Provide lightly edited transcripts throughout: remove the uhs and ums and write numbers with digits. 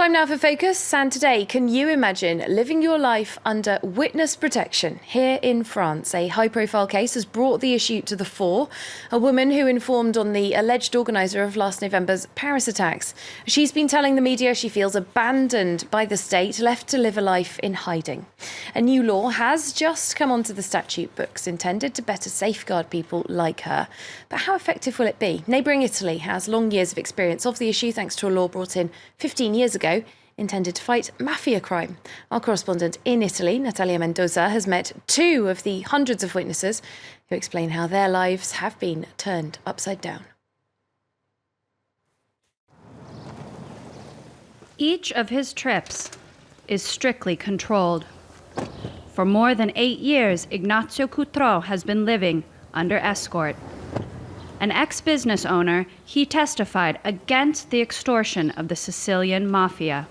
Time now for Focus, and today, can you imagine living your life under witness protection? Here in France, a high-profile case has brought the issue to the fore. A woman who informed on the alleged organiser of last November's Paris attacks. She's been telling the media she feels abandoned by the state, left to live a life in hiding. A new law has just come onto the statute books intended to better safeguard people like her. But how effective will it be? Neighbouring Italy has long years of experience of the issue thanks to a law brought in 15 years ago intended to fight mafia crime. Our correspondent in Italy, Natalia Mendoza, has met two of the hundreds of witnesses who explain how their lives have been turned upside down. Each of his trips is strictly controlled. For more than 8 years, Ignazio Coutreau has been living under escort. An ex-business owner, he testified against the extortion of the Sicilian Mafia.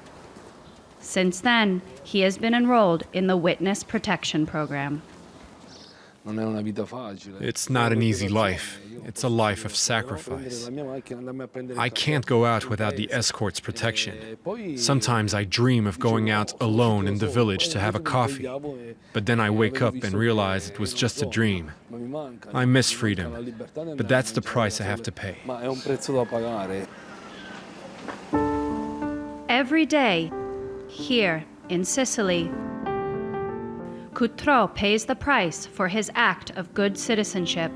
Since then, he has been enrolled in the Witness Protection Program. It's not an easy life. It's a life of sacrifice. I can't go out without the escort's protection. Sometimes I dream of going out alone in the village to have a coffee, but then I wake up and realize it was just a dream. I miss freedom, but that's the price I have to pay. Every day, here in Sicily, Coutreau pays the price for his act of good citizenship.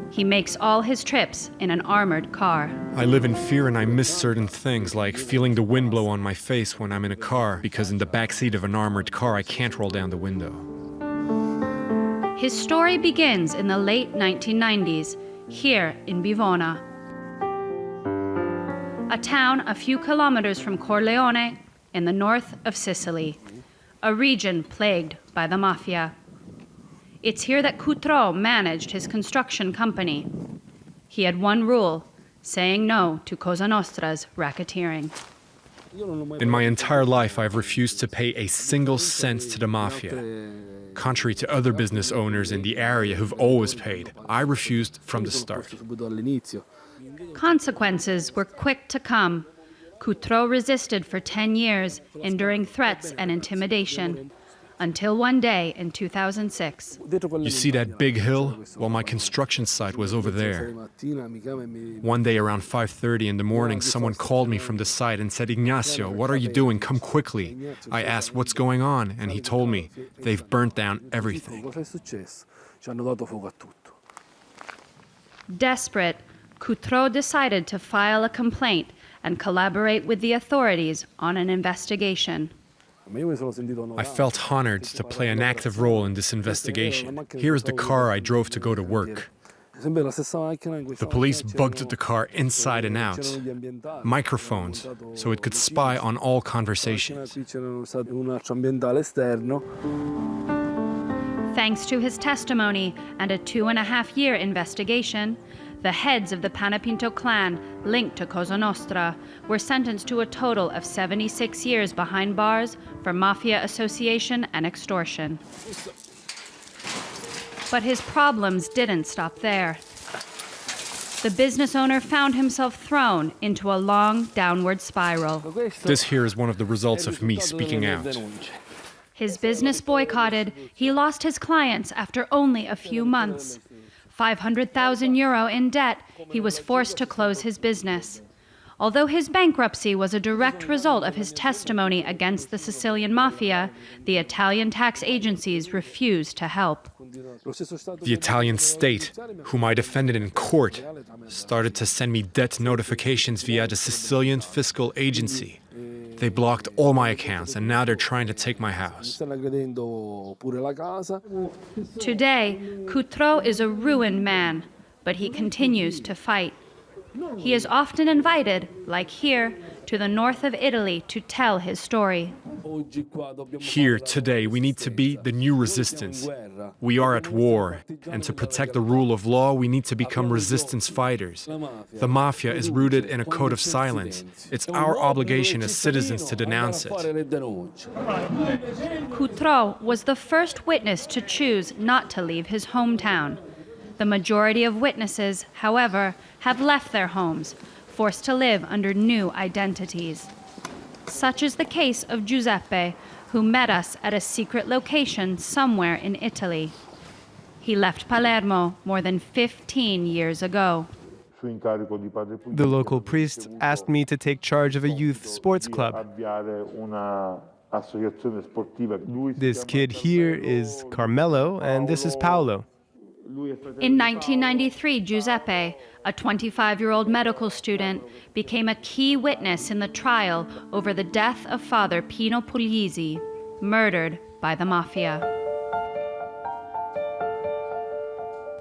He makes all his trips in an armored car. I live in fear and I miss certain things, like feeling the wind blow on my face when I'm in a car, because in the backseat of an armored car I can't roll down the window. His story begins in the late 1990s, here in Bivona, a town a few kilometers from Corleone in the north of Sicily, a region plagued by the mafia. It's here that Coutreau managed his construction company. He had one rule: saying no to Cosa Nostra's racketeering. In my entire life, I've refused to pay a single cent to the mafia. Contrary to other business owners in the area who've always paid, I refused from the start. Consequences were quick to come. Coutreau resisted for 10 years, enduring threats and intimidation, until one day in 2006. You see that big hill? Well, my construction site was over there. One day around 5:30 in the morning, someone called me from the site and said, "Ignazio, what are you doing? Come quickly." I asked, "What's going on?" And he told me, "They've burnt down everything." Desperate, Coutreau decided to file a complaint and collaborate with the authorities on an investigation. I felt honored to play an active role in this investigation. Here is the car I drove to go to work. The police bugged the car inside and out. Microphones, so it could spy on all conversations. Thanks to his testimony and a 2.5-year investigation, the heads of the Panepinto clan, linked to Cosa Nostra, were sentenced to a total of 76 years behind bars for mafia association and extortion. But his problems didn't stop there. The business owner found himself thrown into a long downward spiral. This here is one of the results of me speaking out. His business boycotted. He lost his clients after only a few months. 500,000 euro in debt, he was forced to close his business. Although his bankruptcy was a direct result of his testimony against the Sicilian Mafia, the Italian tax agencies refused to help. The Italian state, whom I defended in court, started to send me debt notifications via the Sicilian Fiscal Agency. They blocked all my accounts, and now they're trying to take my house. Today, Coutreau is a ruined man, but he continues to fight. He is often invited, like here, to the north of Italy to tell his story. Here, today, we need to be the new resistance. We are at war, and to protect the rule of law, we need to become resistance fighters. The mafia is rooted in a code of silence. It's our obligation as citizens to denounce it. Coutreau was the first witness to choose not to leave his hometown. The majority of witnesses, however, have left their homes, forced to live under new identities. Such is the case of Giuseppe, who met us at a secret location somewhere in Italy. He left Palermo more than 15 years ago. The local priest asked me to take charge of a youth sports club. This kid here is Carmelo, and this is Paolo. In 1993, Giuseppe, a 25-year-old medical student, became a key witness in the trial over the death of Father Pino Puglisi, murdered by the Mafia.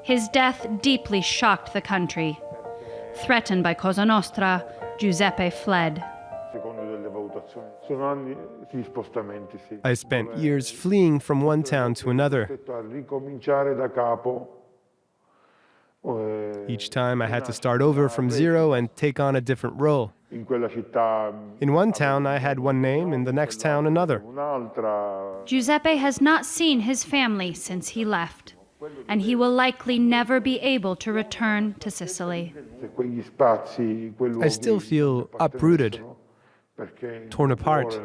His death deeply shocked the country. Threatened by Cosa Nostra, Giuseppe fled. I spent years fleeing from one town to another. Each time I had to start over from zero and take on a different role. In one town I had one name, in the next town another. Giuseppe has not seen his family since he left, and he will likely never be able to return to Sicily. I still feel uprooted, torn apart.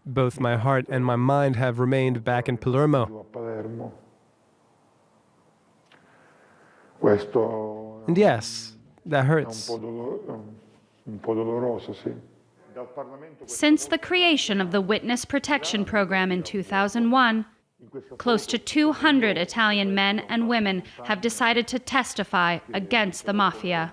Both my heart and my mind have remained back in Palermo. And yes, that hurts. Since the creation of the Witness Protection Program in 2001, close to 200 Italian men and women have decided to testify against the Mafia.